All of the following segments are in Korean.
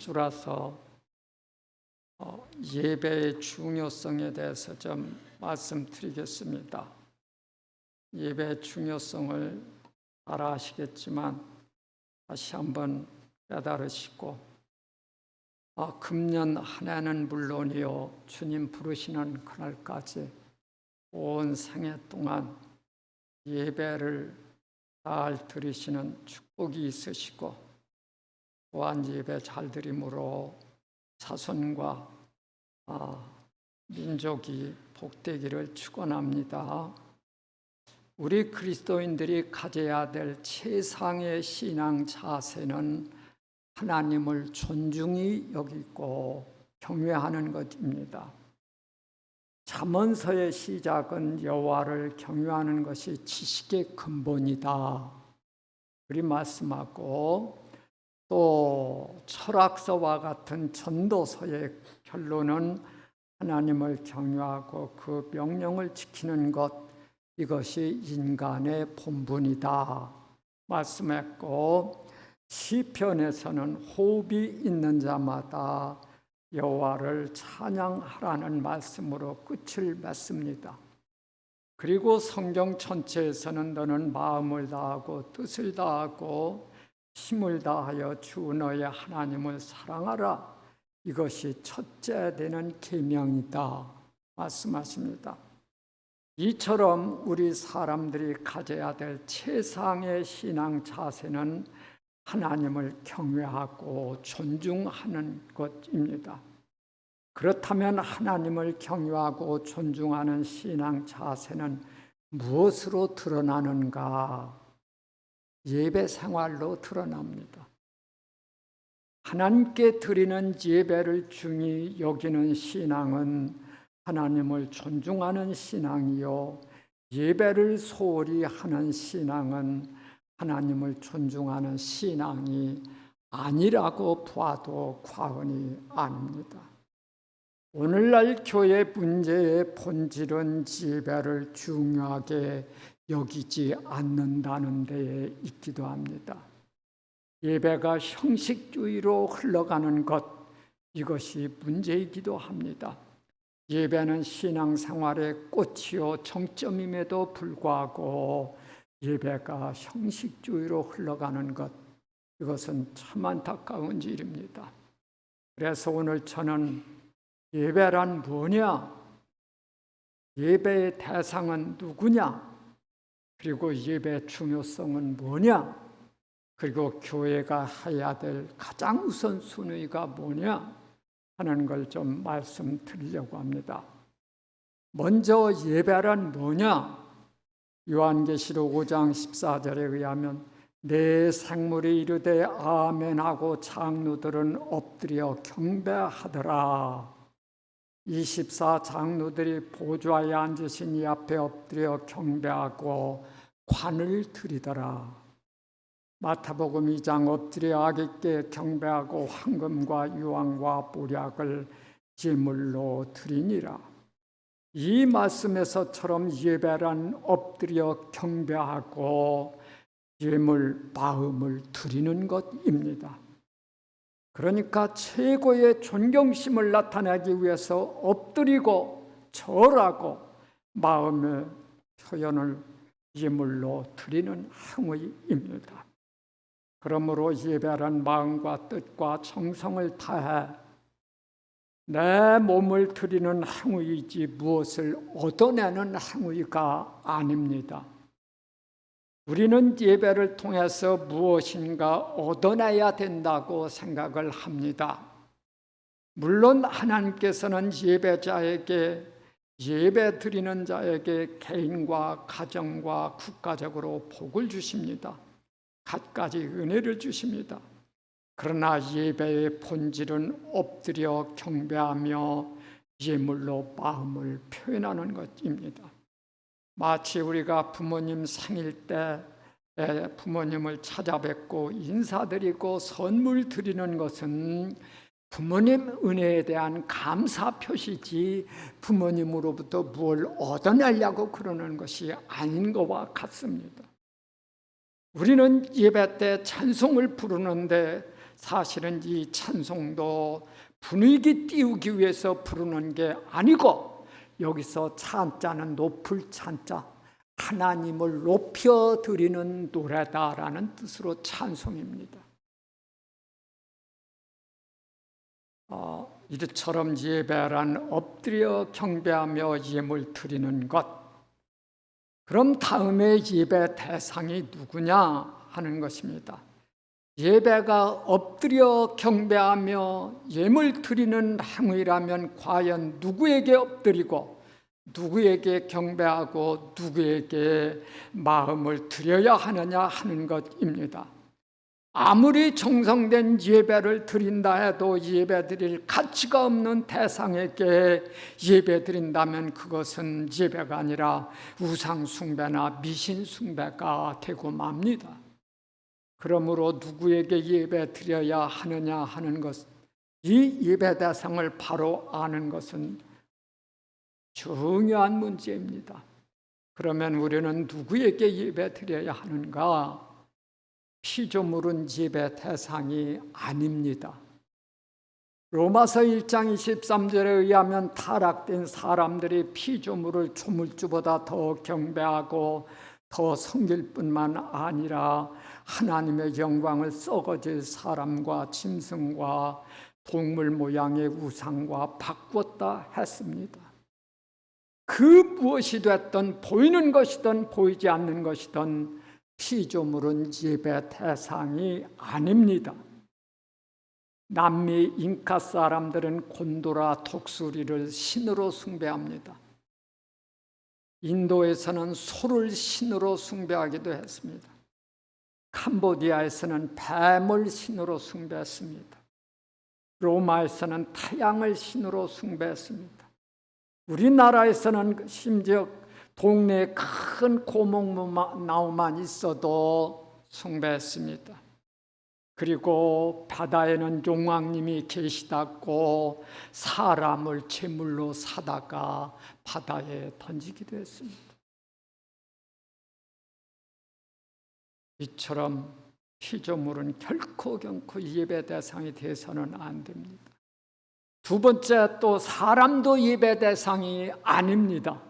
주라서 예배의 중요성에 대해서 좀 말씀드리겠습니다. 예배의 중요성을 잘 아시겠지만 다시 한번 깨달으시고 금년 한 해는 물론이요, 주님 부르시는 그날까지 온 생애 동안 예배를 잘 드리시는 축복이 있으시고, 또한 예배 잘 드림으로 자손과 민족이 복되기를 축원합니다. 우리 그리스도인들이 가져야 될 최상의 신앙 자세는 하나님을 존중히 여기고 경외하는 것입니다. 잠언서의 시작은 여호와를 경외하는 것이 지식의 근본이다, 그리 말씀하고, 또 철학서와 같은 전도서의 결론은 하나님을 경외하고 그 명령을 지키는 것, 이것이 인간의 본분이다 말씀했고, 시편에서는 호흡이 있는 자마다 여호와를 찬양하라는 말씀으로 끝을 맺습니다. 그리고 성경 전체에서는 너는 마음을 다하고 뜻을 다하고 힘을 다하여 주 너의 하나님을 사랑하라, 이것이 첫째 되는 계명이다 말씀하십니다. 이처럼 우리 사람들이 가져야 될 최상의 신앙 자세는 하나님을 경외하고 존중하는 것입니다. 그렇다면 하나님을 경외하고 존중하는 신앙 자세는 무엇으로 드러나는가? 예배 생활로 드러납니다. 하나님께 드리는 예배를 중히 여기는 신앙은 하나님을 존중하는 신앙이요, 예배를 소홀히 하는 신앙은 하나님을 존중하는 신앙이 아니라고 봐도 과언이 아닙니다. 오늘날 교회 문제의 본질은 예배를 중요하게 여기지 않는다는 데에 있기도 합니다. 예배가 형식주의로 흘러가는 것, 이것이 문제이기도 합니다. 예배는 신앙생활의 꽃이요 정점임에도 불구하고 예배가 형식주의로 흘러가는 것, 이것은 참 안타까운 일입니다. 그래서 오늘 저는 예배란 뭐냐? 예배의 대상은 누구냐? 그리고 예배의 중요성은 뭐냐? 그리고 교회가 해야 될 가장 우선순위가 뭐냐? 하는 걸 좀 말씀드리려고 합니다. 먼저 예배란 뭐냐? 요한계시록 5장 14절에 의하면 내 생물이 이르되 아멘하고 장로들은 엎드려 경배하더라. 24 장로들이 보좌에 앉으신 이 앞에 엎드려 경배하고 관을 드리더라. 마태복음 2장 엎드려 아기께 경배하고 황금과 유황과 보약을 제물로 드리니라. 이 말씀에서처럼 예배란 엎드려 경배하고 예물 마음을 드리는 것입니다. 그러니까 최고의 존경심을 나타내기 위해서 엎드리고 절하고 마음의 표현을 예물로 드리는 행위입니다. 그러므로 예배란 마음과 뜻과 정성을 다해 내 몸을 드리는 행위이지 무엇을 얻어내는 행위가 아닙니다. 우리는 예배를 통해서 무엇인가 얻어내야 된다고 생각을 합니다. 물론 하나님께서는 예배자에게, 예배 드리는 자에게 개인과 가정과 국가적으로 복을 주십니다. 갖가지 은혜를 주십니다. 그러나 예배의 본질은 엎드려 경배하며 예물로 마음을 표현하는 것입니다. 마치 우리가 부모님 생일 때 부모님을 찾아뵙고 인사드리고 선물 드리는 것은 부모님 은혜에 대한 감사 표시지 부모님으로부터 뭘 얻어내려고 그러는 것이 아닌 것과 같습니다. 우리는 예배 때 찬송을 부르는데 사실은 이 찬송도 분위기 띄우기 위해서 부르는 게 아니고, 여기서 찬자는 높을 찬자, 하나님을 높여 드리는 노래다라는 뜻으로 찬송입니다. 이처럼 예배란 엎드려 경배하며 예물 드리는 것. 그럼 다음에 예배 대상이 누구냐 하는 것입니다. 예배가 엎드려 경배하며 예물 드리는 행위라면 과연 누구에게 엎드리고 누구에게 경배하고 누구에게 마음을 드려야 하느냐 하는 것입니다. 아무리 정성된 예배를 드린다 해도 예배 드릴 가치가 없는 대상에게 예배 드린다면 그것은 예배가 아니라 우상 숭배나 미신 숭배가 되고 맙니다. 그러므로 누구에게 예배 드려야 하느냐 하는 것, 이 예배 대상을 바로 아는 것은 중요한 문제입니다. 그러면 우리는 누구에게 예배 드려야 하는가? 피조물은 예배 대상이 아닙니다. 로마서 1장 23절에 의하면 타락된 사람들이 피조물을 조물주보다 더 경배하고 더 섬길 뿐만 아니라 하나님의 영광을 썩어질 사람과 짐승과 동물 모양의 우상과 바꿨다 했습니다. 그 무엇이 됐든 보이는 것이든 보이지 않는 것이든 피조물은 예배 대상이 아닙니다. 남미 잉카 사람들은 곤도라 독수리를 신으로 숭배합니다. 인도에서는 소를 신으로 숭배하기도 했습니다. 캄보디아에서는 뱀을 신으로 숭배했습니다. 로마에서는 태양을 신으로 숭배했습니다. 우리나라에서는 심지어 동네에 큰 고목나무만 있어도 숭배했습니다. 그리고 바다에는 용왕님이 계시다고 사람을 제물로 사다가 바다에 던지기도 했습니다. 이처럼 피조물은 결코 예배 대상이 돼서는 안 됩니다. 두 번째, 또 사람도 예배 대상이 아닙니다.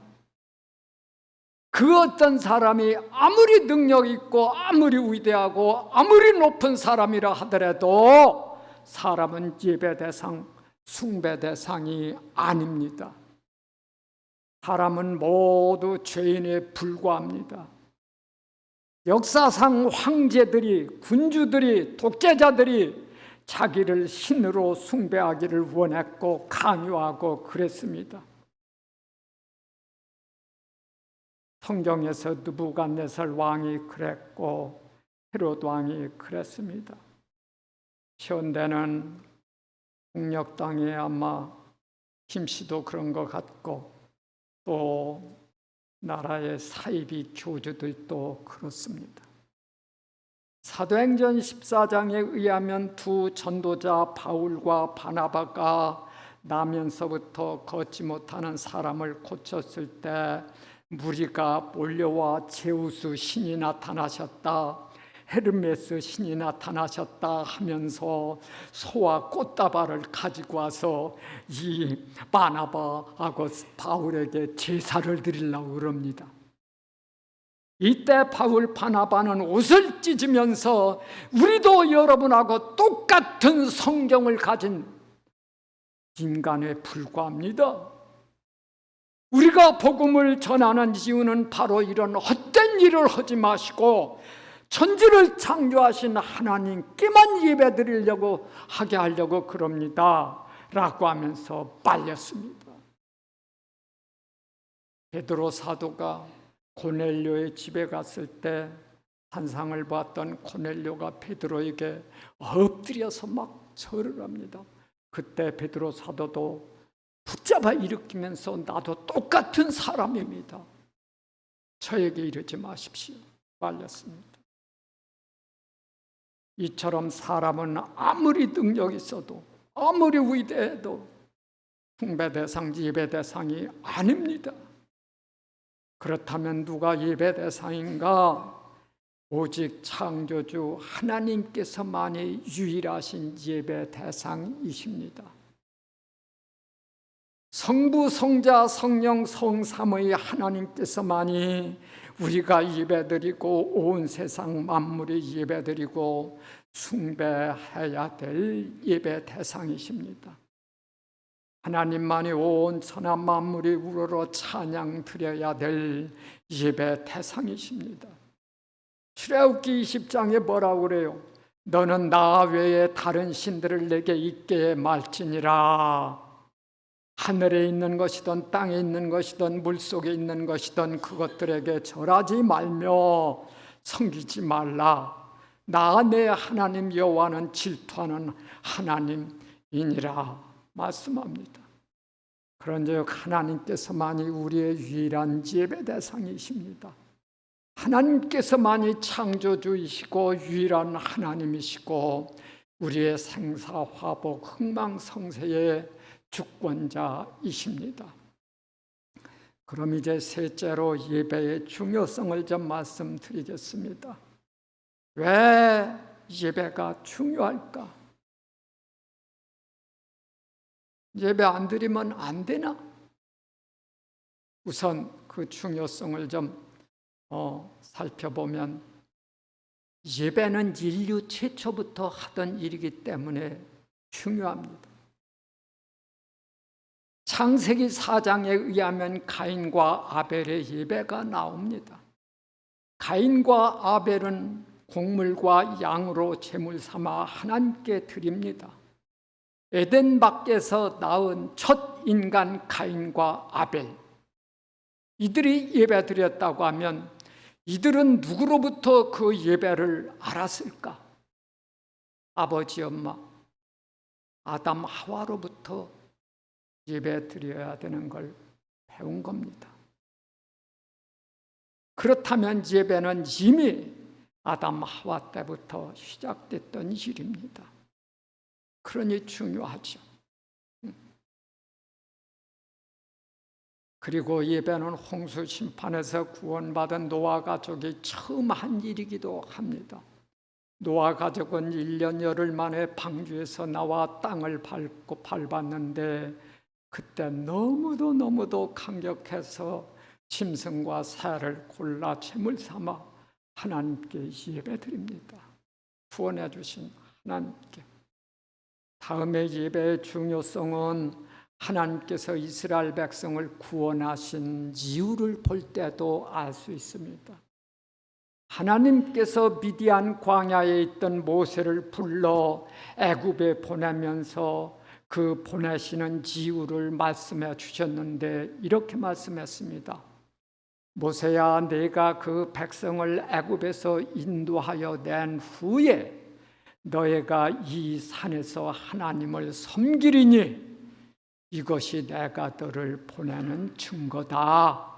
그 어떤 사람이 아무리 능력 있고 아무리 위대하고 아무리 높은 사람이라 하더라도 사람은 예배 대상, 숭배 대상이 아닙니다. 사람은 모두 죄인에 불과합니다. 역사상 황제들이, 군주들이, 독재자들이 자기를 신으로 숭배하기를 원했고 강요하고 그랬습니다. 성경에서 느부갓네살 왕이 그랬고 헤롯 왕이 그랬습니다. 현대는 폭력당에 아마 김씨도 그런 것 같고 또 나라의 사이비 교주들도 그렇습니다. 사도행전 14장에 의하면 두 전도자 바울과 바나바가 나면서부터 걷지 못하는 사람을 고쳤을 때 무리가 몰려와 제우스 신이 나타나셨다, 헤르메스 신이 나타나셨다 하면서 소와 꽃다발을 가지고 와서 이 바나바하고 바울에게 제사를 드리려고 그럽니다. 이때 바울 바나바는 옷을 찢으면서 우리도 여러분하고 똑같은 성경을 가진 인간에 불과합니다. 우리가 복음을 전하는 이유는 바로 이런 헛된 일을 하지 마시고 천지를 창조하신 하나님께만 예배드리려고 하게 하려고 그럽니다 라고 하면서 빨렸습니다. 베드로 사도가 고넬료의 집에 갔을 때 환상을 봤던 고넬료가 베드로에게 엎드려서 막 절을 합니다. 그때 베드로 사도도 붙잡아 일으키면서 나도 똑같은 사람입니다. 저에게 이러지 마십시오. 말렸습니다. 이처럼 사람은 아무리 능력이 있어도 아무리 위대해도 숭배 대상, 예배 대상이 아닙니다. 그렇다면 누가 예배 대상인가? 오직 창조주 하나님께서만이 유일하신 예배 대상이십니다. 성부, 성자, 성령, 성삼의 하나님께서만이 우리가 예배드리고 온 세상 만물이 예배드리고 숭배해야 될 예배 대상이십니다. 하나님만이 온 천하 만물이 우러러 찬양 드려야 될 예배 대상이십니다. 출애굽기 20장에 뭐라고 그래요? 너는 나 외에 다른 신들을 내게 있게 말지니라. 하늘에 있는 것이든 땅에 있는 것이든 물속에 있는 것이든 그것들에게 절하지 말며 섬기지 말라. 나 내 하나님 여호와는 질투하는 하나님이니라 말씀합니다. 그런즉 하나님께서만이 우리의 유일한 예배 대상이십니다. 하나님께서만이 창조주이시고 유일한 하나님이시고 우리의 생사화복 흥망성쇠의 주권자이십니다. 그럼 이제 셋째로 예배의 중요성을 좀 말씀드리겠습니다. 왜 예배가 중요할까? 예배 안 드리면 안 되나? 우선 그 중요성을 좀 살펴보면 예배는 인류 최초부터 하던 일이기 때문에 중요합니다. 창세기 4장에 의하면 가인과 아벨의 예배가 나옵니다. 가인과 아벨은 곡물과 양으로 제물 삼아 하나님께 드립니다. 에덴 밖에서 낳은 첫 인간 가인과 아벨, 이들이 예배 드렸다고 하면 이들은 누구로부터 그 예배를 알았을까? 아버지, 엄마, 아담, 하와로부터 예배 드려야 되는 걸 배운 겁니다. 그렇다면 예배는 이미 아담, 하와 때부터 시작됐던 일입니다. 그러니 중요하죠. 그리고 예배는 홍수 심판에서 구원받은 노아 가족이 처음 한 일이기도 합니다. 노아 가족은 1년 열흘 만에 방주에서 나와 땅을 밟았는데 그때 너무도 감격해서 짐승과 새를 골라 제물 삼아 하나님께 예배드립니다. 구원해 주신 하나님께. 다음에 예배의 중요성은 하나님께서 이스라엘 백성을 구원하신 이유를 볼 때도 알 수 있습니다. 하나님께서 미디안 광야에 있던 모세를 불러 애굽에 보내면서 그 보내시는 이유를 말씀해 주셨는데 이렇게 말씀했습니다. 모세야, 내가 그 백성을 애굽에서 인도하여 낸 후에 너희가 이 산에서 하나님을 섬기리니 이것이 내가 너를 보내는 증거다.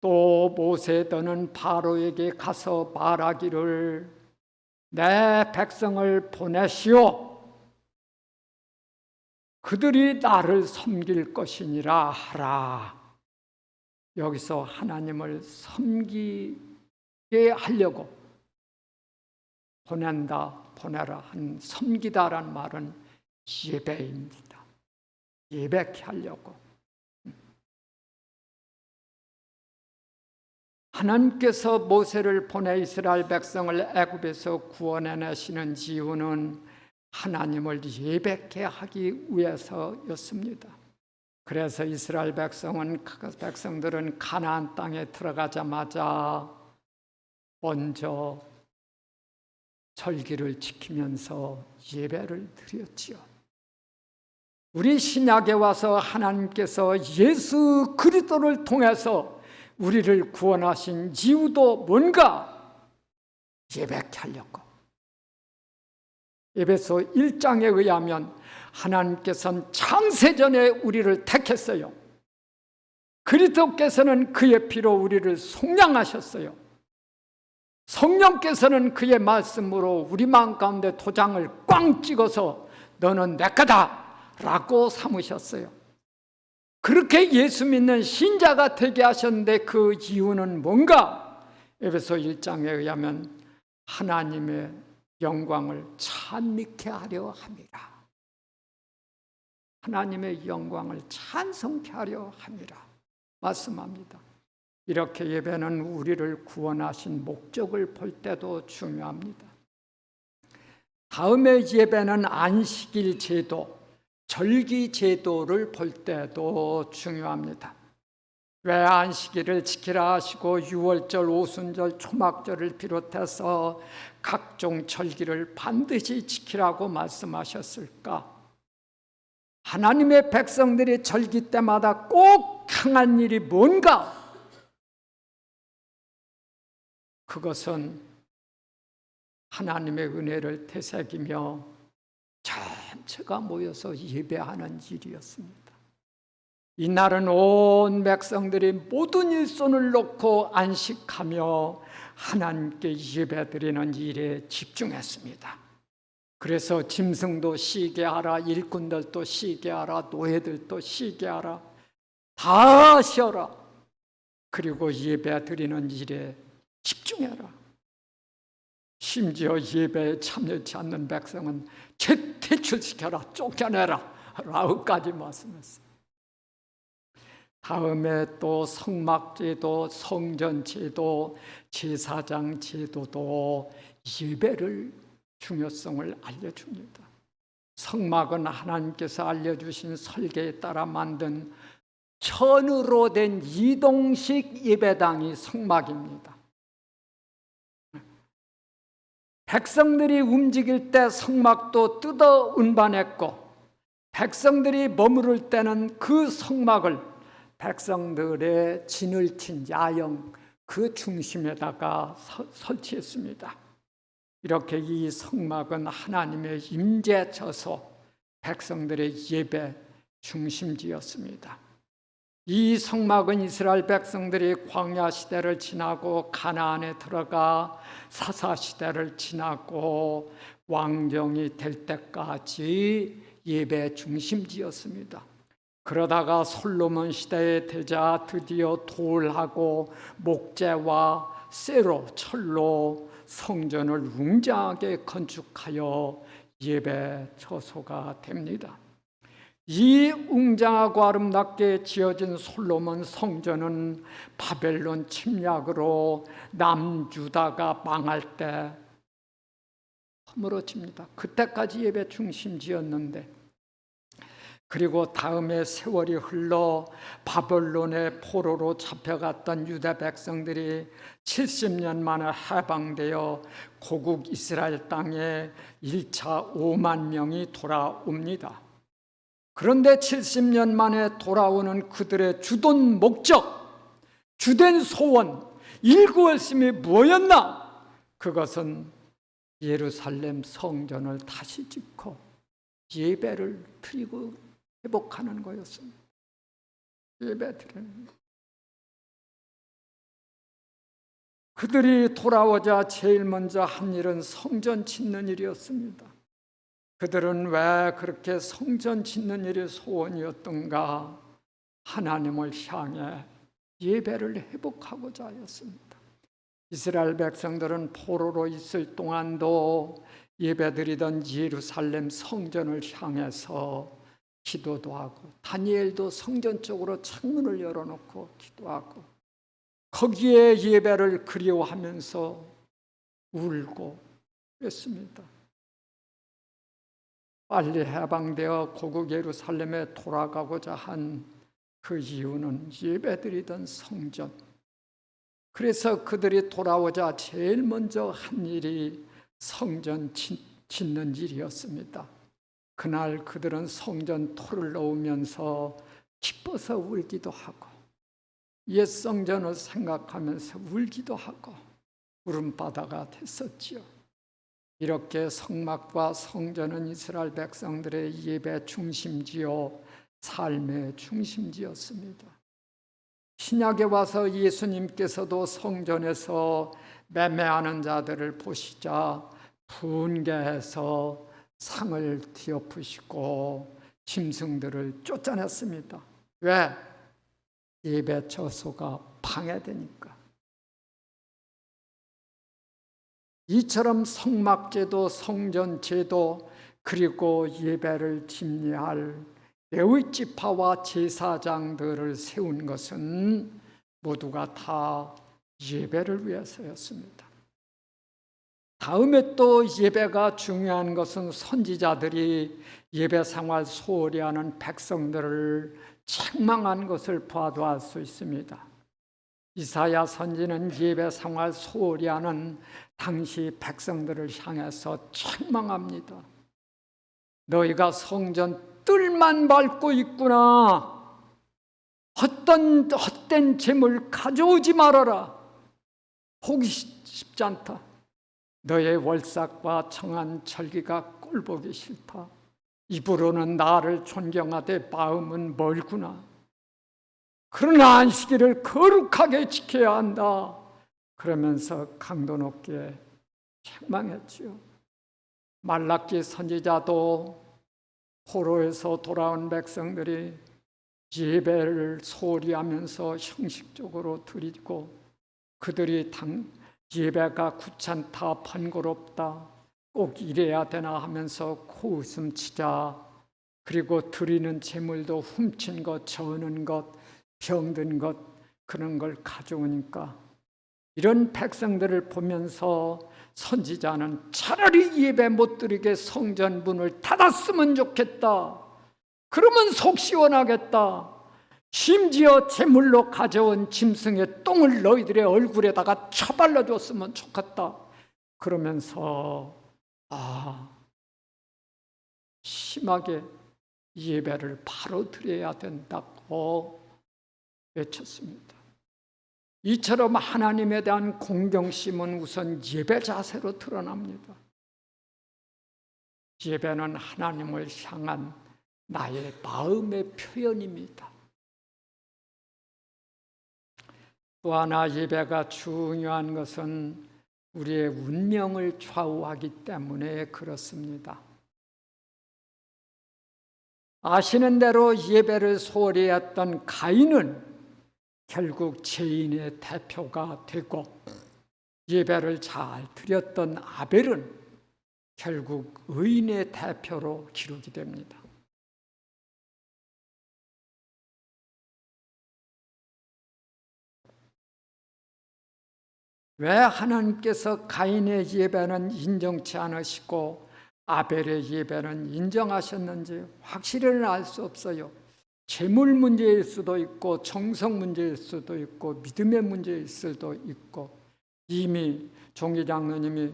또 모세 너는 바로에게 가서 말하기를 내 백성을 보내시오. 그들이 나를 섬길 것이니라 하라. 여기서 하나님을 섬기게 하려고 보내라 한 섬기다란 말은 예배입니다. 예배케 하려고. 하나님께서 모세를 보내 이스라엘 백성을 애굽에서 구원해내시는 이유는 하나님을 예배케 하기 위해서였습니다. 그래서 이스라엘 백성들은 가나안 땅에 들어가자마자 먼저 절기를 지키면서 예배를 드렸지요. 우리 신약에 와서 하나님께서 예수 그리스도를 통해서 우리를 구원하신 이유도 뭔가? 예배케 하려고. 에베소 1장에 의하면 하나님께서는 창세전에 우리를 택했어요. 그리스도께서는 그의 피로 우리를 속량하셨어요. 성령께서는 그의 말씀으로 우리 마음 가운데 도장을 꽝 찍어서 너는 내 거다 라고 삼으셨어요. 그렇게 예수 믿는 신자가 되게 하셨는데 그 이유는 뭔가? 에베소 1장에 의하면 하나님의 영광을 찬미케 하려 함이라. 하나님의 영광을 찬송케 하려 함이라 말씀합니다. 이렇게 예배는 우리를 구원하신 목적을 볼 때도 중요합니다. 다음에 예배는 안식일 제도, 절기 제도를 볼 때도 중요합니다. 왜 안식일을 지키라 하시고 유월절, 오순절, 초막절을 비롯해서 각종 절기를 반드시 지키라고 말씀하셨을까? 하나님의 백성들이 절기 때마다 꼭 행한 일이 뭔가? 그것은 하나님의 은혜를 되새기며 전체가 모여서 예배하는 일이었습니다. 이날은 온 백성들이 모든 일손을 놓고 안식하며 하나님께 예배드리는 일에 집중했습니다. 그래서 짐승도 쉬게 하라, 일꾼들도 쉬게 하라, 노예들도 쉬게 하라, 다 쉬어라. 그리고 예배드리는 일에 집중해라. 심지어 예배에 참여치 않는 백성은 퇴출시켜라, 쫓겨내라 라고까지 말씀했어요. 다음에 또 성막제도, 성전제도, 제사장 제도도 예배를 중요성을 알려줍니다. 성막은 하나님께서 알려주신 설계에 따라 만든 천으로 된 이동식 예배당이 성막입니다. 백성들이 움직일 때 성막도 뜯어 운반했고, 백성들이 머무를 때는 그 성막을 백성들의 진을 친 야영 그 중심에다가 설치했습니다. 이렇게 이 성막은 하나님의 임재 처소, 백성들의 예배 중심지였습니다. 이 성막은 이스라엘 백성들이 광야 시대를 지나고 가나안에 들어가 사사 시대를 지나고 왕정이 될 때까지 예배 중심지였습니다. 그러다가 솔로몬 시대에 되자 드디어 돌하고 목재와 쇠로, 철로 성전을 웅장하게 건축하여 예배 처소가 됩니다. 이 웅장하고 아름답게 지어진 솔로몬 성전은 바벨론 침략으로 남유다가 망할 때 허물어집니다. 그때까지 예배 중심지였는데, 그리고 다음에 세월이 흘러 바벨론의 포로로 잡혀갔던 유다 백성들이 70년 만에 해방되어 고국 이스라엘 땅에 1차 5만 명이 돌아옵니다. 그런데 70년 만에 돌아오는 그들의 주된 목적, 주된 소원, 일구월심이 뭐였나? 그것은 예루살렘 성전을 다시 짓고 예배를 드리고 회복하는 거였습니다. 예배 드리는 것. 그들이 돌아오자 제일 먼저 한 일은 성전 짓는 일이었습니다. 그들은 왜 그렇게 성전 짓는 일이 소원이었던가? 하나님을 향해 예배를 회복하고자 하였습니다. 이스라엘 백성들은 포로로 있을 동안도 예배드리던 예루살렘 성전을 향해서 기도도 하고, 다니엘도 성전 쪽으로 창문을 열어놓고 기도하고, 거기에 예배를 그리워하면서 울고 그랬습니다. 빨리 해방되어 고국 예루살렘에 돌아가고자 한 그 이유는 예배드리던 성전. 그래서 그들이 돌아오자 제일 먼저 한 일이 성전 짓는 일이었습니다. 그날 그들은 성전 토를 놓으면서 기뻐서 울기도 하고, 옛 성전을 생각하면서 울기도 하고, 울음바다가 됐었지요. 이렇게 성막과 성전은 이스라엘 백성들의 예배 중심지요, 삶의 중심지였습니다. 신약에 와서 예수님께서도 성전에서 매매하는 자들을 보시자 분개해서 상을 뒤엎으시고 짐승들을 쫓아냈습니다. 왜? 예배 처소가 방해되니까. 이처럼 성막제도, 성전제도, 그리고 예배를 집례할 레위 지파와 제사장들을 세운 것은 모두가 다 예배를 위해서였습니다. 다음에 또 예배가 중요한 것은 선지자들이 예배 생활 소홀히 하는 백성들을 책망한 것을 봐도 알 수 있습니다. 이사야 선지는 예배 생활 소홀히 하는 당시 백성들을 향해서 책망합니다. 너희가 성전 뜰만 밟고 있구나. 헛된 재물 가져오지 말아라. 보기 쉽지 않다. 너의 월삭과 청한 절기가 꼴보기 싫다. 입으로는 나를 존경하되 마음은 멀구나. 그러나 안식일을 거룩하게 지켜야 한다. 그러면서 강도 높게 책망했지요. 말라기 선지자도 포로에서 돌아온 백성들이 예배를 소홀히 하면서 형식적으로 드리고 그들이 예배가 귀찮다, 번거롭다, 꼭 이래야 되나 하면서 코웃음 치자. 그리고 드리는 재물도 훔친 것, 저는 것, 병든 것, 그런 걸 가져오니까 이런 백성들을 보면서 선지자는 차라리 예배 못 드리게 성전 문을 닫았으면 좋겠다. 그러면 속 시원하겠다. 심지어 제물로 가져온 짐승의 똥을 너희들의 얼굴에다가 쳐발라 줬으면 좋겠다. 그러면서 심하게 예배를 바로 드려야 된다고 외쳤습니다. 이처럼 하나님에 대한 공경심은 우선 예배 자세로 드러납니다. 예배는 하나님을 향한 나의 마음의 표현입니다. 또 하나 예배가 중요한 것은 우리의 운명을 좌우하기 때문에 그렇습니다. 아시는 대로 예배를 소홀히 했던 가인은 결국 죄인의 대표가 되고 예배를 잘 드렸던 아벨은 결국 의인의 대표로 기록이 됩니다. 왜 하나님께서 가인의 예배는 인정치 않으시고 아벨의 예배는 인정하셨는지 확실히는 알 수 없어요. 재물 문제일 수도 있고 정성 문제일 수도 있고 믿음의 문제일 수도 있고 이미 종기 장로님이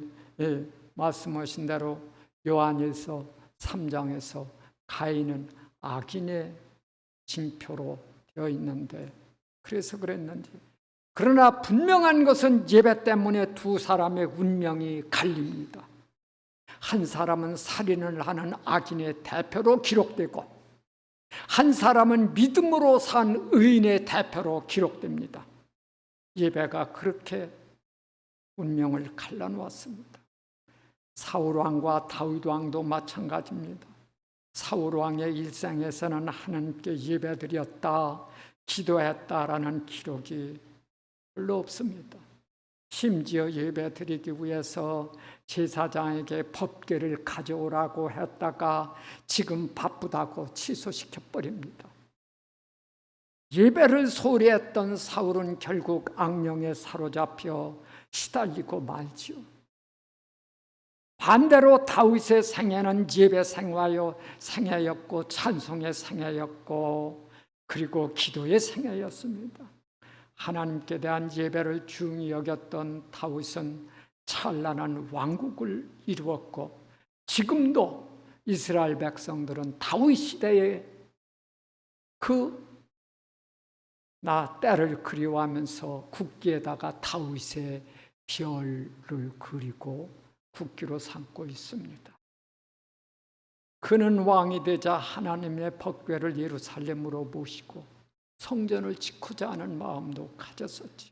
말씀하신 대로 요한일서 3장에서 가인은 악인의 징표로 되어 있는데 그래서 그랬는지. 그러나 분명한 것은 예배 때문에 두 사람의 운명이 갈립니다. 한 사람은 살인을 하는 악인의 대표로 기록되고 한 사람은 믿음으로 산 의인의 대표로 기록됩니다. 예배가 그렇게 운명을 갈라놓았습니다. 사울왕과 다윗왕도 마찬가지입니다. 사울왕의 일생에서는 하나님께 예배드렸다, 기도했다라는 기록이 별로 없습니다. 심지어 예배드리기 위해서 제사장에게 법궤를 가져오라고 했다가 지금 바쁘다고 취소시켜버립니다. 예배를 소홀히 했던 사울은 결국 악령에 사로잡혀 시달리고 말지요. 반대로 다윗의 생애는 예배 생애였고 찬송의 생애였고 그리고 기도의 생애였습니다. 하나님께 대한 예배를 중히 여겼던 다윗은 찬란한 왕국을 이루었고 지금도 이스라엘 백성들은 다윗 시대에 나 때를 그리워하면서 국기에다가 다윗의 별을 그리고 국기로 삼고 있습니다. 그는 왕이 되자 하나님의 법궤를 예루살렘으로 모시고 성전을 짓고자 하는 마음도 가졌었지.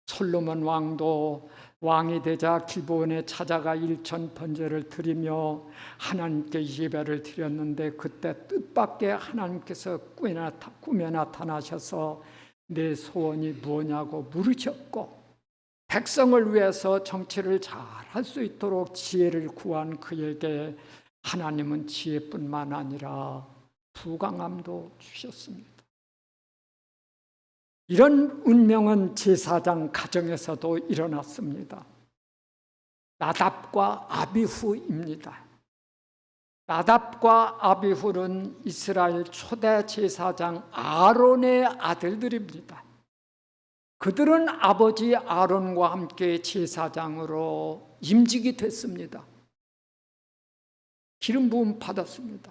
솔로몬 왕도 왕이 되자 기브온에 찾아가 일천 번제를 드리며 하나님께 예배를 드렸는데 그때 뜻밖의 하나님께서 꿈에 나타나셔서 내 소원이 무엇냐고 물으셨고 백성을 위해서 정치를 잘 할 수 있도록 지혜를 구한 그에게 하나님은 지혜뿐만 아니라 부강함도 주셨습니다. 이런 운명은 제사장 가정에서도 일어났습니다. 나답과 아비후입니다. 나답과 아비후는 이스라엘 초대 제사장 아론의 아들들입니다. 그들은 아버지 아론과 함께 제사장으로 임직이 됐습니다. 기름 부음 받았습니다.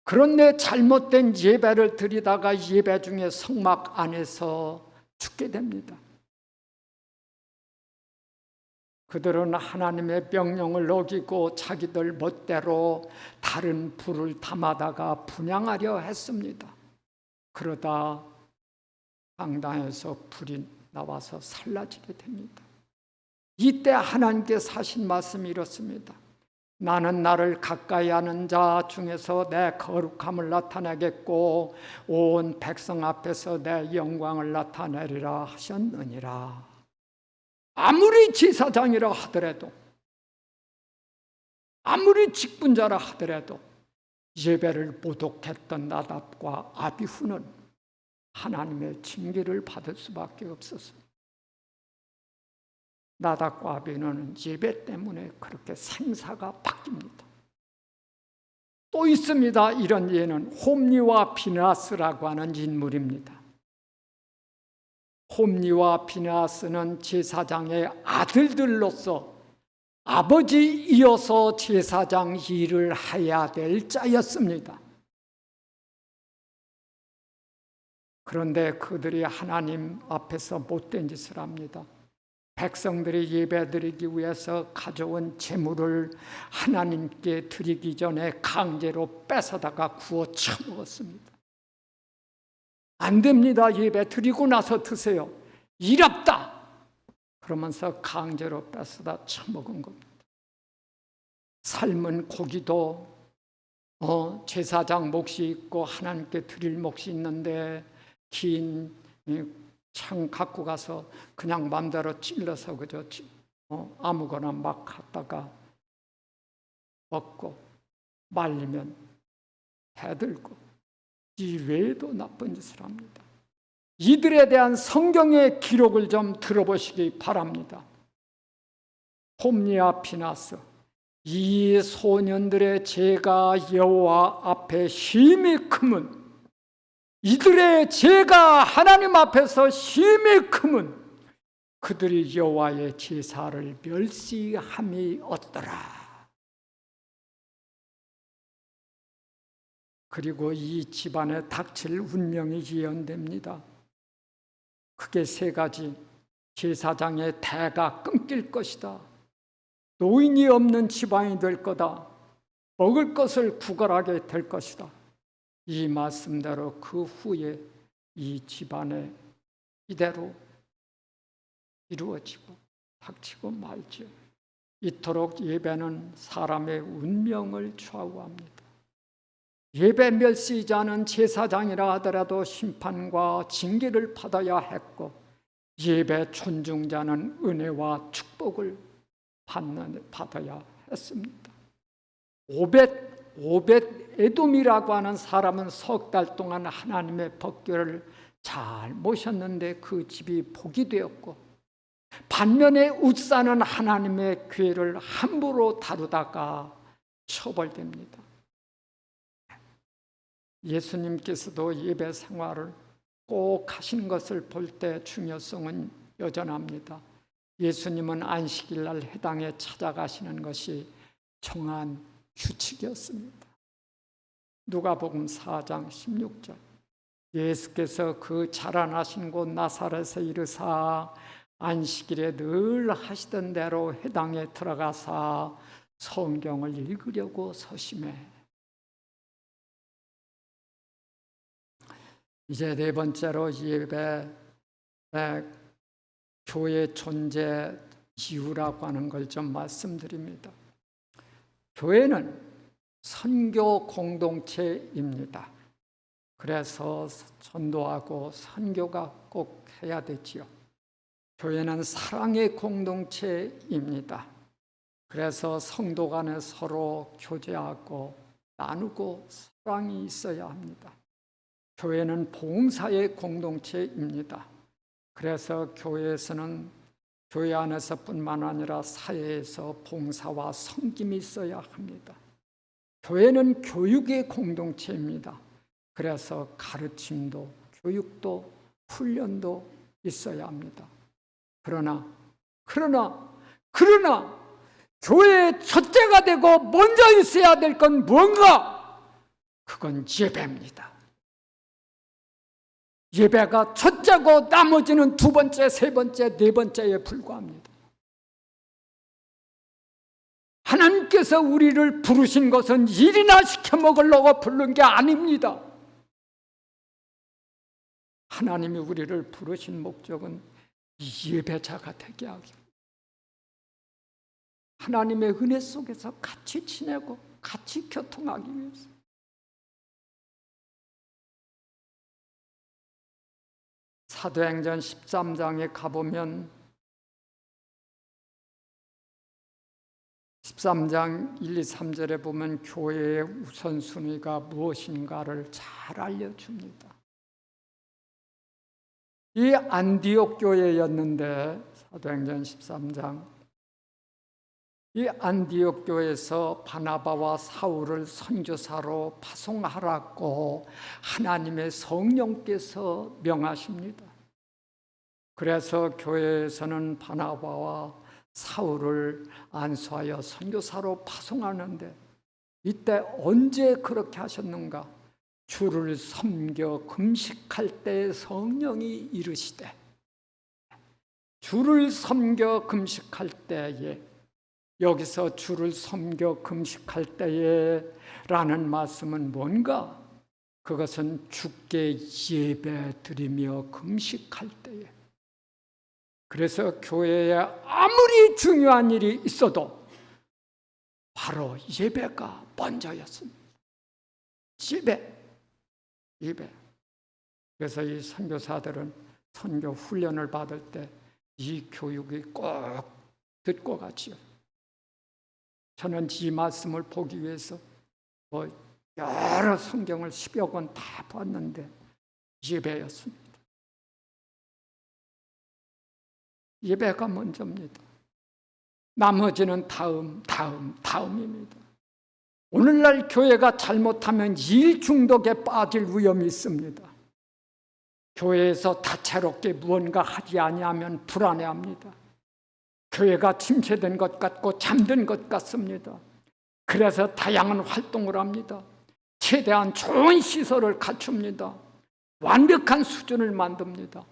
그런데 잘못된 예배를 드리다가 예배 중에 성막 안에서 죽게 됩니다. 그들은 하나님의 명령을 어기고 자기들 멋대로 다른 불을 담아다가 분향하려 했습니다. 그러다 강당에서 불이 나와서 살라지게 됩니다. 이때 하나님께서 하신 말씀이 이렇습니다. 나는 나를 가까이 하는 자 중에서 내 거룩함을 나타내겠고 온 백성 앞에서 내 영광을 나타내리라 하셨느니라. 아무리 제사장이라 하더라도, 아무리 직분자라 하더라도 예배를 모독했던 나답과 아비후는 하나님의 징계를 받을 수밖에 없었습니다. 나답과 아비후는 예배 때문에 그렇게 생사가 바뀝니다. 또 있습니다. 이런 예는 홈리와 비느하스라고 하는 인물입니다. 홈리와 비느하스는 제사장의 아들들로서 아버지 이어서 제사장 일을 해야 될 자였습니다. 그런데 그들이 하나님 앞에서 못된 짓을 합니다. 백성들이 예배드리기 위해서 가져온 제물을 하나님께 드리기 전에 강제로 뺏어다가 구워 처먹었습니다. 안 됩니다. 예배 드리고 나서 드세요. 이랍다. 그러면서 강제로 뺏어다 처먹은 겁니다. 삶은 고기도 제사장 몫이 있고 하나님께 드릴 몫이 있는데 긴 창 갖고 가서 그냥 마음대로 찔러서 그저 아무거나 막 갖다가 먹고 말리면 해들고 이 외에도 나쁜 짓을 합니다. 이들에 대한 성경의 기록을 좀 들어보시기 바랍니다. 홈리와 비느하스, 이 소년들의 죄가 여호와 앞에 심히 크면, 이들의 죄가 하나님 앞에서 심히 크면 그들이 여호와의 제사를 멸시함이 어떠라. 그리고 이 집안에 닥칠 운명이 예언됩니다. 크게 세 가지. 제사장의 대가 끊길 것이다. 노인이 없는 집안이 될 거다. 먹을 것을 구걸하게 될 것이다. 이 말씀대로 그 후에 이 집안에 이대로 이루어지고 닥치고 말지요. 이토록 예배는 사람의 운명을 좌우합니다. 예배 멸시자는 제사장이라 하더라도 심판과 징계를 받아야 했고, 예배 존중자는 은혜와 축복을 받아야 했습니다. 오벳 에돔이라고 하는 사람은 석 달 동안 하나님의 법궤를 잘 모셨는데 그 집이 복이 되었고, 반면에 웃사는 하나님의 궤를 함부로 다루다가 처벌됩니다. 예수님께서도 예배 생활을 꼭 하시는 것을 볼 때 중요성은 여전합니다. 예수님은 안식일 날 회당에 찾아가시는 것이 정한 규칙이었습니다. 누가복음 4장 16절, 예수께서 그 자라나신 곳 나사렛에 이르사 안식일에 늘 하시던 대로 회당에 들어가사 성경을 읽으려고 서심해. 이제 네 번째로 예배, 교회 존재 이유라고 하는 걸 좀 말씀드립니다. 교회는 선교 공동체입니다. 그래서 전도하고 선교가 꼭 해야 되지요. 교회는 사랑의 공동체입니다. 그래서 성도 간에 서로 교제하고 나누고 사랑이 있어야 합니다. 교회는 봉사의 공동체입니다. 그래서 교회에서는 교회 안에서뿐만 아니라 사회에서 봉사와 섬김이 있어야 합니다. 교회는 교육의 공동체입니다. 그래서 가르침도 교육도 훈련도 있어야 합니다. 그러나 교회의 첫째가 되고 먼저 있어야 될 건 뭔가? 그건 예배입니다. 예배가 첫째고 나머지는 두 번째, 세 번째, 네 번째에 불과합니다. 하나님께서 우리를 부르신 것은 일이나 시켜 먹으려고 부른 게 아닙니다. 하나님이 우리를 부르신 목적은 예배자가 되게 하기, 하나님의 은혜 속에서 같이 지내고 같이 교통하기 위해서. 사도행전 13장에 가보면 13장 1, 2, 3절에 보면 교회의 우선순위가 무엇인가를 잘 알려줍니다. 이 안디옥 교회였는데, 사도행전 13장, 이 안디옥 교회에서 바나바와 사울을 선교사로 파송하라고 하나님의 성령께서 명하십니다. 그래서 교회에서는 바나바와 사울을 안수하여 선교사로 파송하는데, 이때 언제 그렇게 하셨는가? 주를 섬겨 금식할 때 성령이 이르시되, 주를 섬겨 금식할 때에, 여기서 주를 섬겨 금식할 때에 라는 말씀은 뭔가? 그것은 주께 예배 드리며 금식할 때에. 그래서 교회에 아무리 중요한 일이 있어도 바로 예배가 먼저였습니다. 예배. 그래서 이 선교사들은 선교 훈련을 받을 때 이 교육이 꼭 듣고 가지요. 저는 이 말씀을 보기 위해서 여러 성경을 10여 권 다 봤는데 예배였습니다. 예배가 먼저입니다. 나머지는 다음입니다. 오늘날 교회가 잘못하면 일 중독에 빠질 위험이 있습니다. 교회에서 다채롭게 무언가 하지 아니하면 불안해합니다. 교회가 침체된 것 같고 잠든 것 같습니다. 그래서 다양한 활동을 합니다. 최대한 좋은 시설을 갖춥니다. 완벽한 수준을 만듭니다.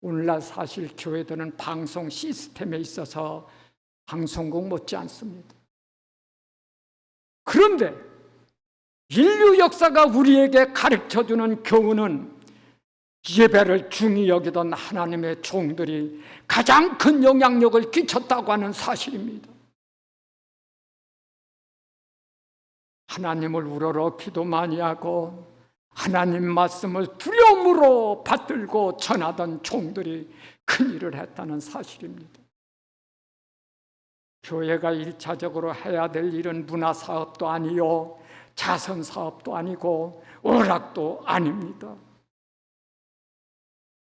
오늘날 사실 교회들은 방송 시스템에 있어서 방송국 못지 않습니다. 그런데 인류 역사가 우리에게 가르쳐주는 교훈은 예배를 중히 여기던 하나님의 종들이 가장 큰 영향력을 끼쳤다고 하는 사실입니다. 하나님을 우러러 기도 많이 하고 하나님 말씀을 두려움으로 받들고 전하던 종들이 큰 일을 했다는 사실입니다. 교회가 1차적으로 해야 될 일은 문화사업도 아니요, 자선사업도 아니고 오락도 아닙니다.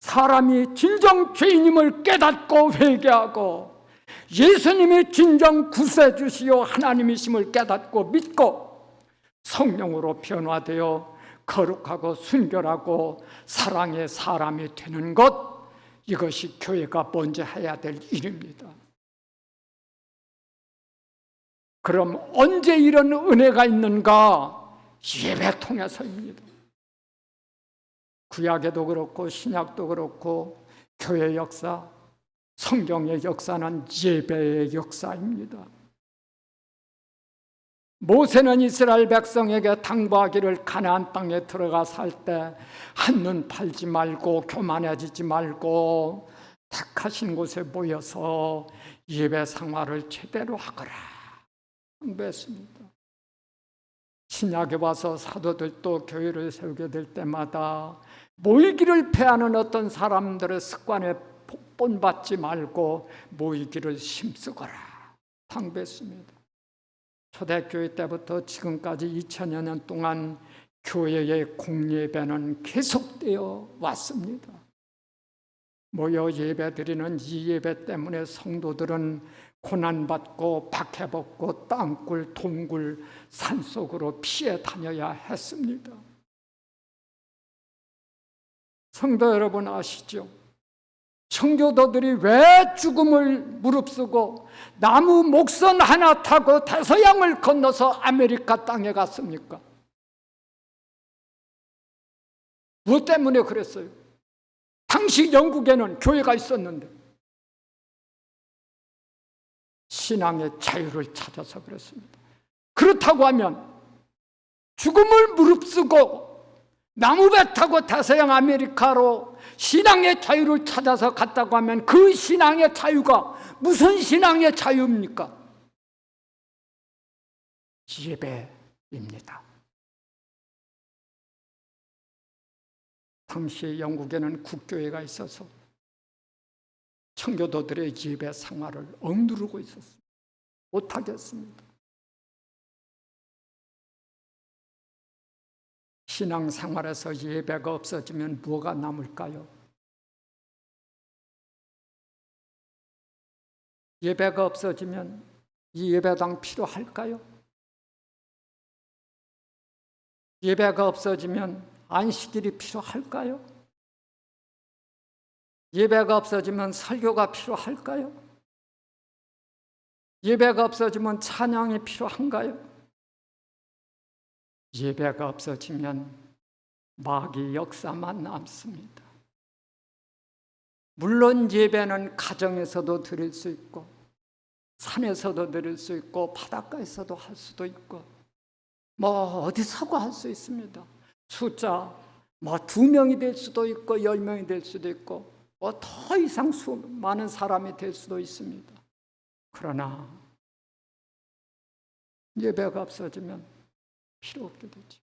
사람이 진정 죄인임을 깨닫고 회개하고 예수님이 진정 구세주시요 하나님이심을 깨닫고 믿고 성령으로 변화되어 거룩하고 순결하고 사랑의 사람이 되는 것, 이것이 교회가 먼저 해야 될 일입니다. 그럼 언제 이런 은혜가 있는가? 예배 통해서입니다. 구약에도 그렇고 신약도 그렇고 교회 역사, 성경의 역사는 예배의 역사입니다. 모세는 이스라엘 백성에게 당부하기를 가나안 땅에 들어가 살 때 한눈 팔지 말고 교만해지지 말고 택하신 곳에 모여서 예배 생활을 제대로 하거라 당부했습니다. 신약에 와서 사도들도 교회를 세우게 될 때마다 모이기를 패하는 어떤 사람들의 습관에 본받지 말고 모이기를 힘쓰거라 당부했습니다. 초대교회 때부터 지금까지 2000여 년 동안 교회의 공예배는 계속되어 왔습니다. 모여 예배드리는 이 예배 때문에 성도들은 고난받고 박해받고 땅굴, 동굴, 산속으로 피해 다녀야 했습니다. 성도 여러분 아시죠? 청교도들이 왜 죽음을 무릅쓰고 나무 목선 하나 타고 대서양을 건너서 아메리카 땅에 갔습니까? 무엇 때문에 그랬어요? 당시 영국에는 교회가 있었는데 신앙의 자유를 찾아서 그랬습니다. 그렇다고 하면 죽음을 무릅쓰고 나무배 타고 대서양 아메리카로 신앙의 자유를 찾아서 갔다고 하면 그 신앙의 자유가 무슨 신앙의 자유입니까? 예배입니다. 당시 영국에는 국교회가 있어서 청교도들의 예배 생활을 억누르고 있었습니다. 못하겠습니다. 신앙생활에서 예배가 없어지면 뭐가 남을까요? 예배가 없어지면 이 예배당 필요할까요? 예배가 없어지면 안식일이 필요할까요? 예배가 없어지면 설교가 필요할까요? 예배가 없어지면 찬양이 필요한가요? 예배가 없어지면 마귀 역사만 남습니다. 물론 예배는 가정에서도 드릴 수 있고 산에서도 드릴 수 있고 바닷가에서도 할 수도 있고 뭐 어디서고 할 수 있습니다. 숫자 2명이 될 수도 있고 10명이 될 수도 있고 더 이상 많은 사람이 될 수도 있습니다. 그러나 예배가 없어지면 필요 없게 되죠.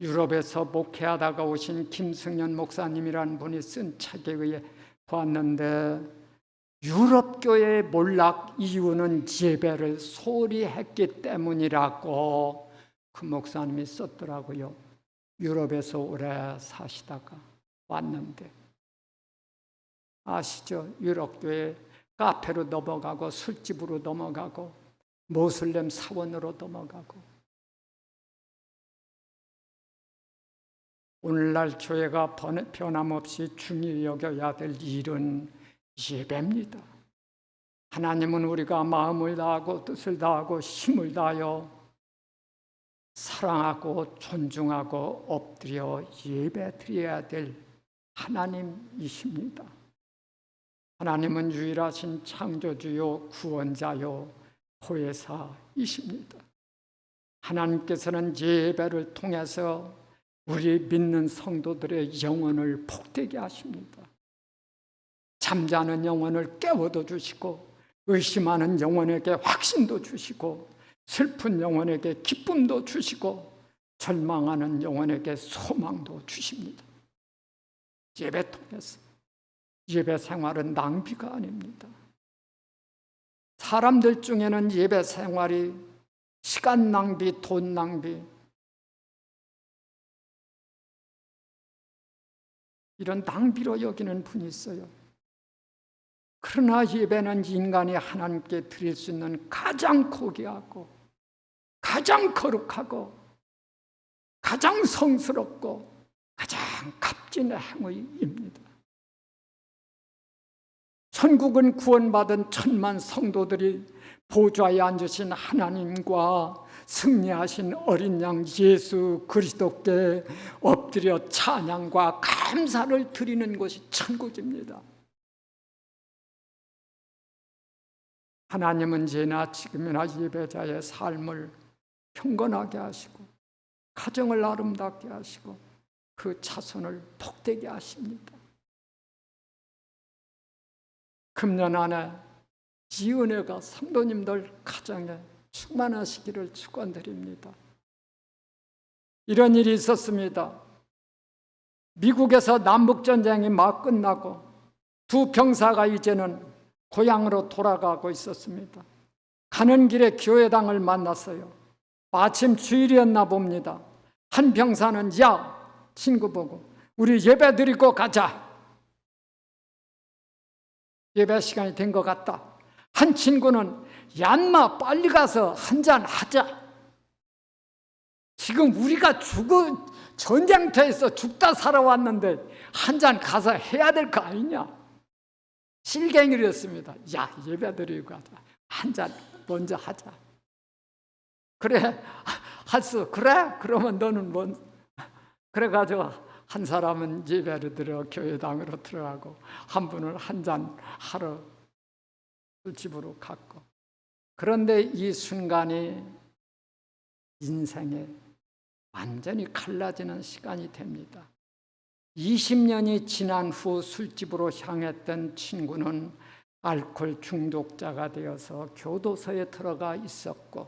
유럽에서 목회하다가 오신 김승연 목사님이라는 분이 쓴 책에 의해 보았는데 유럽 교회의 몰락 이유는 예배를 소홀히 했기 때문이라고 그 목사님이 썼더라고요. 유럽에서 오래 사시다가 왔는데 아시죠? 유럽 교회 카페로 넘어가고 술집으로 넘어가고 모슬렘 사원으로 넘어가고 오늘날 교회가 변함없이 중요히 여겨야 될 일은 예배입니다. 하나님은 우리가 마음을 다하고 뜻을 다하고 힘을 다하여 사랑하고 존중하고 엎드려 예배드려야 될 하나님이십니다. 하나님은 유일하신 창조주요 구원자요 보혜사이십니다. 하나님께서는 예배를 통해서 우리 믿는 성도들의 영혼을 복되게 하십니다. 잠자는 영혼을 깨워도 주시고 의심하는 영혼에게 확신도 주시고 슬픈 영혼에게 기쁨도 주시고 절망하는 영혼에게 소망도 주십니다. 예배 통해서 예배 생활은 낭비가 아닙니다. 사람들 중에는 예배 생활이 시간 낭비, 돈 낭비 이런 낭비로 여기는 분이 있어요. 그러나 예배는 인간이 하나님께 드릴 수 있는 가장 고귀하고 가장 거룩하고 가장 성스럽고 가장 값진 행위입니다. 천국은 구원받은 천만 성도들이 보좌에 앉으신 하나님과 승리하신 어린 양 예수 그리스도께 엎드려 찬양과 감사를 드리는 것이 천국입니다. 하나님은 예나 지금이나 예배자의 삶을 경건하게 하시고 가정을 아름답게 하시고 그 자손을 복되게 하십니다. 금년 안에 이 은혜가 성도님들 가정에 충만하시기를 축원드립니다. 이런 일이 있었습니다. 미국에서 남북전쟁이 막 끝나고 두 병사가 이제는 고향으로 돌아가고 있었습니다. 가는 길에 교회당을 만났어요. 마침 주일이었나 봅니다. 한 병사는 야, 친구 보고 우리 예배 드리고 가자. 예배 시간이 된 것 같다. 한 친구는 야, 인마 빨리 가서 한잔 하자. 지금 우리가 전쟁터에서 죽다 살아왔는데 한잔 가서 해야 될 거 아니냐. 실갱이였습니다. 야, 예배 드리고 가자. 한잔 먼저 하자. 그래, 할수 그래? 그러면 너는 그래가지고 한 사람은 예배를 드려 교회당으로 들어가고 한 분은 한잔 하러 술집으로 갔고. 그런데 이 순간이 인생에 완전히 갈라지는 시간이 됩니다. 20년이 지난 후 술집으로 향했던 친구는 알코올 중독자가 되어서 교도소에 들어가 있었고,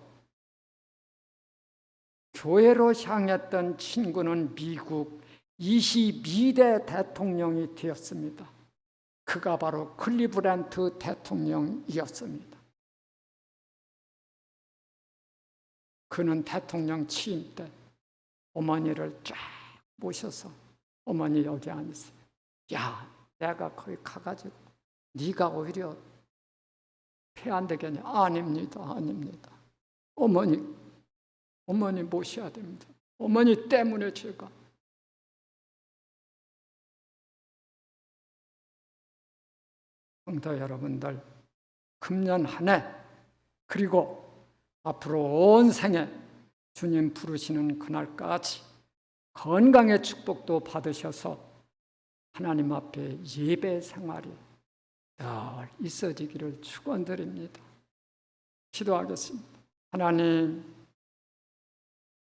교회로 향했던 친구는 미국 22대 대통령이 되었습니다. 그가 바로 클리브랜드 대통령이었습니다. 그는 대통령 취임 때 어머니를 쫙 모셔서 어머니 여기 앉으세요. 야, 내가 거기 가가지고 네가 오히려 폐 안 되겠냐? 아닙니다. 어머니 모셔야 됩니다. 어머니 때문에 제가. 성도 여러분들, 금년 한 해 그리고 앞으로 온 생에 주님 부르시는 그날까지 건강의 축복도 받으셔서 하나님 앞에 예배 생활이 늘 있어지기를 축원드립니다. 기도하겠습니다. 하나님,